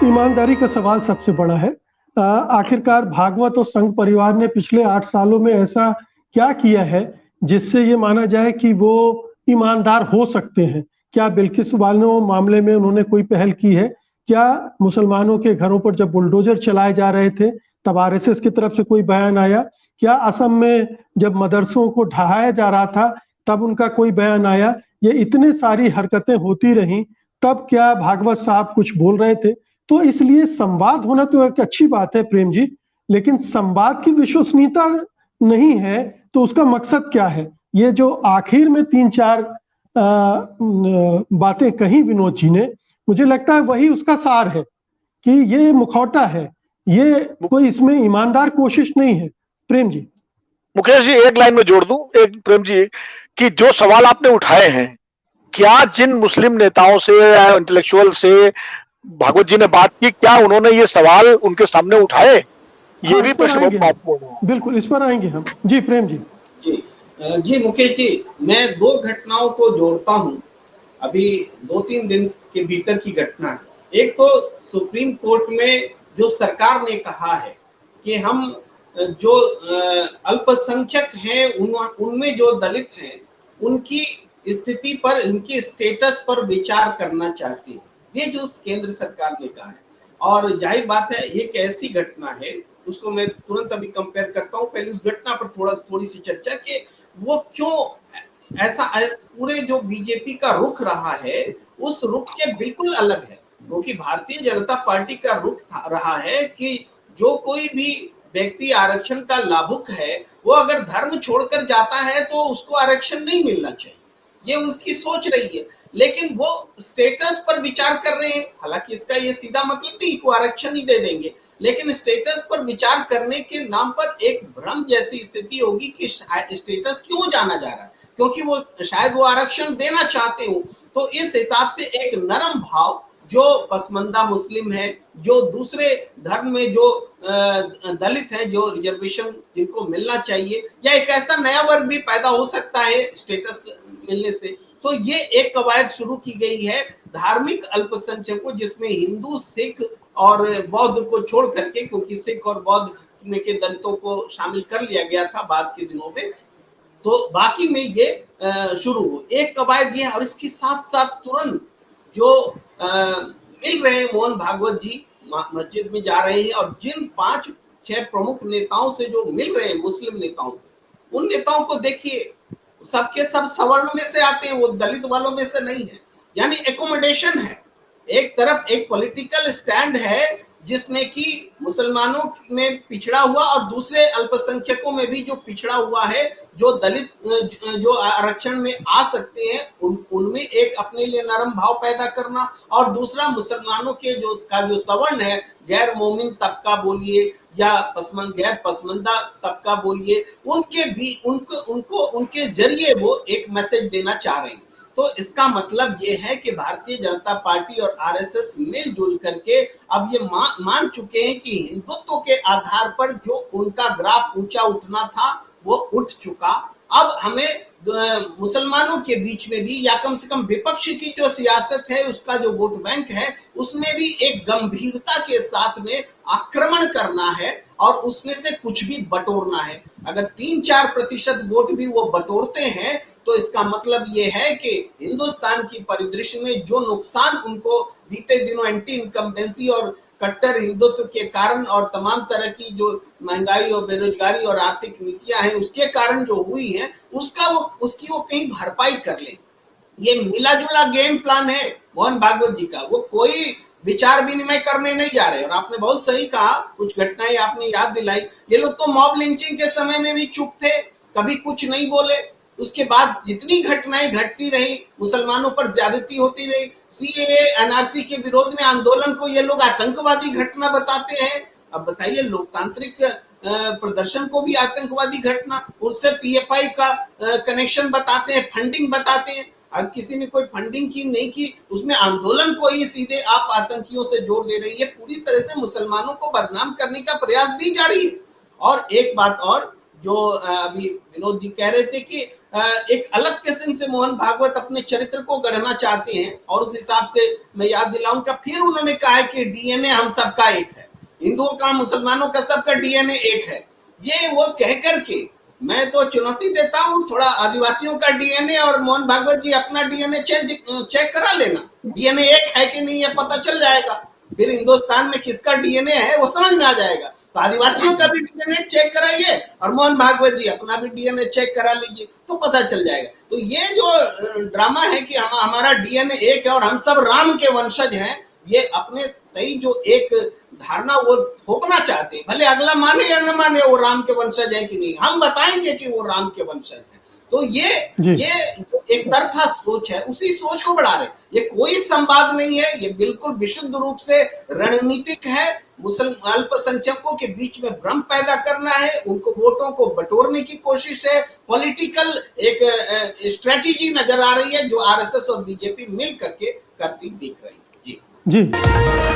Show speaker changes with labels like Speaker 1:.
Speaker 1: ईमानदारी का सवाल सबसे बड़ा है। आखिरकार भागवत और संघ परिवार ने पिछले 8 सालों में ऐसा क्या किया है जिससे ये माना जाए कि वो ईमानदार हो सकते हैं? क्या बिल्किस बानो मामले में उन्होंने कोई पहल की है? क्या मुसलमानों के घरों पर जब बुलडोजर चलाए जा रहे थे तब आरएसएस की तरफ से कोई बयान आया? क्या असम में जब मदरसों को ढहाया जा रहा था तब उनका कोई बयान आया? ये इतनी सारी हरकतें होती रहीं, तब क्या भागवत साहब कुछ बोल रहे थे? तो इसलिए संवाद होना तो एक अच्छी बात है प्रेम जी, लेकिन संवाद की विश्वसनीयता नहीं है तो उसका मकसद क्या है? ये जो आखिर में 3-4 बातें कही विनोद जी ने, मुझे लगता है वही उसका सार है कि ये मुखौटा है, ये कोई इसमें ईमानदार कोशिश नहीं है। प्रेम जी।
Speaker 2: मुकेश जी, एक लाइन में जोड़ दूं, एक प्रेम जी, कि जो सवाल आपने उठाए हैं, क्या जिन मुस्लिम नेताओं से या इंटेलेक्चुअल से भागवत जी ने बात की, क्या उन्होंने ये सवाल उनके सामने उठाए? ये भी प्रश्न बहुत महत्वपूर्ण है।
Speaker 1: बिल्कुल, इस पर आएंगे हम। जी प्रेम जी।
Speaker 3: जी मुकेश जी, मैं दो घटनाओं को जोड़ता हूं, अभी 2-3 दिन के भीतर की घटना है। एक तो सुप्रीम कोर्ट में जो सरकार ने कहा है कि हम जो अल्पसंख्यक हैं उनमें जो दलित हैं उनकी स्थिति पर, उनकी स्टेटस पर विचार करना चाहती है, ये जो केंद्र सरकार ने कहा है। और जाहिर बात है एक ऐसी घटना है, उसको मैं तुरंत अभी कंपेयर करता हूं। पहले उस घटना पर थोड़ी सी चर्चा कि वो क्यों ऐसा, पूरे जो बीजेपी का रुख रहा है उस रुख के बिल्कुल अलग है, क्योंकि भारतीय जनता पार्टी का रुख रहा है कि जो कोई भी व्यक्ति आरक्षण का लाभुक है वो अगर धर्म छोड़कर जाता है तो उसको आरक्षण नहीं मिलना चाहिए, ये उसकी सोच रही है। लेकिन वो स्टेटस पर विचार कर रहे हैं, हालांकि इसका ये सीधा मतलब नहीं को आरक्षण ही दे देंगे, लेकिन स्टेटस पर विचार करने के नाम पर एक भ्रम जैसी स्थिति होगी कि स्टेटस क्यों जाना जा रहा है, क्योंकि वो शायद वो आरक्षण देना चाहते हो। तो इस हिसाब से एक नरम भाव जो पसमंदा मुस्लिम है, जो दूसरे धर्म में जो दलित है, जो रिजर्वेशन जिनको मिलना चाहिए, या एक ऐसा नया वर्ग भी पैदा हो सकता है स्टेटस मिलने से, तो ये एक कवायद शुरू की गई है धार्मिक अल्पसंख्यकों, जिसमें हिंदू, सिख और बौद्ध को छोड़ करके, क्योंकि सिख और बौद्ध में के दलितों को शामिल कर लिया गया था बाद के दिनों में, तो बाकी में ये शुरू हो एक कवायद ये। और इसके साथ साथ तुरंत जो मिल रहे हैं, मोहन भागवत जी मस्जिद में जा रहे हैं और जिन 5-6 प्रमुख नेताओं से जो मिल रहे हैं, मुस्लिम नेताओं से, उन नेताओं को देखिए, सबके सब सवर्ण में से आते हैं, वो दलित वालों में से नहीं है, यानी एकोमोडेशन है। एक तरफ एक पॉलिटिकल स्टैंड है जिसमें कि मुसलमानों में पिछड़ा हुआ और दूसरे अल्पसंख्यकों में भी जो पिछड़ा हुआ है, जो दलित जो आरक्षण में आ सकते हैं, उनमें एक अपने लिए नरम भाव पैदा करना, और दूसरा मुसलमानों के जो सवर्ण है, गैर मोमिन तबका बोलिए या गैर पसमंदा तबका बोलिए, उनके भी उनको उनके जरिए वो एक मैसेज देना चाह रहे हैं। तो इसका मतलब ये है कि भारतीय जनता पार्टी और आरएसएस मिलजुल करके अब ये मान चुके हैं कि हिंदुत्व के आधार पर जो उनका ग्राफ ऊंचा उठना था वो उठ चुका। अब हमें मुसलमानों के बीच में भी, या कम से कम विपक्ष की जो सियासत है, उसका जो वोट बैंक है, उसमें भी एक गंभीरता के साथ में आक्रमण करना है और उसमें से कुछ भी बटोरना है। अगर 3-4% वोट भी वो बटोरते हैं तो इसका मतलब ये है कि हिंदुस्तान की परिदृश्य में जो नुकसान उनको बीते दिनों एंटी इनकम्बेंसी और कट्टर हिंदुत्व के कारण और तमाम तरह की जो महंगाई और बेरोजगारी और आर्थिक नीतियां हैं उसके कारण जो हुई है, उसकी वो कहीं भरपाई कर ले। ये मिला जुला गेम प्लान है मोहन भागवत जी का, वो कोई विचार विनिमय करने नहीं जा रहे। और आपने बहुत सही कहा, कुछ घटनाएं आपने याद दिलाई, ये लोग तो मॉब लिंचिंग के समय में भी चुप थे, कभी कुछ नहीं बोले। उसके बाद जितनी घटनाएं घटती रही, मुसलमानों पर ज्यादती होती रही, सीएए एनआरसी के विरोध में आंदोलन को ये लोग आतंकवादी घटना बताते हैं। अब बताइए, लोकतांत्रिक प्रदर्शन को भी आतंकवादी घटना, उससे पीएफआई का कनेक्शन बताते हैं, फंडिंग बताते हैं। अब किसी ने कोई फंडिंग की नहीं की, उसमें आंदोलन को ही सीधे आप आतंकियों से जोड़ दे रही है। पूरी तरह से मुसलमानों को बदनाम करने का प्रयास भी जारी है। और एक बात और, जो अभी विनोद जी कह रहे थे कि एक अलग किस्म से मोहन भागवत अपने चरित्र को गढ़ना चाहते हैं, और उस हिसाब से मैं याद दिलाऊंगा, फिर उन्होंने कहा है कि डीएनए हम सबका एक है, हिंदुओं का, मुसलमानों का, सबका डीएनए एक है। ये वो कह करके मैं तो चुनौती देता हूं, थोड़ा आदिवासियों का डीएनए और मोहन भागवत जी अपना डीएनए चेक करा लेना, डीएनए एक है कि नहीं ये पता चल जाएगा, फिर हिंदुस्तान में किसका डीएनए है वो समझ में आ जाएगा। तो आदिवासियों का भी डीएनए चेक कराइए और मोहन भागवत जी अपना भी डीएनए चेक करा लीजिए, तो पता चल जाएगा। तो ये जो ड्रामा है कि हमारा डीएनए एक है और हम सब राम के वंशज हैं, ये अपने तई जो एक धारणा वो थोपना चाहते हैं, भले अगला माने या न माने वो राम के वंशज है कि नहीं, हम बताएंगे कि वो राम के वंशज है। तो ये जो एक तरफा सोच है, उसी सोच को बढ़ा रहे। ये कोई संवाद नहीं है, ये बिल्कुल विशुद्ध रूप से रणनीतिक है। मुसलमान अल्पसंख्यकों के बीच में भ्रम पैदा करना है, उनको वोटों को बटोरने की कोशिश है, पॉलिटिकल एक स्ट्रेटेजी नजर आ रही है जो आरएसएस और बीजेपी मिल करके करती दिख रही है। जी
Speaker 1: जी।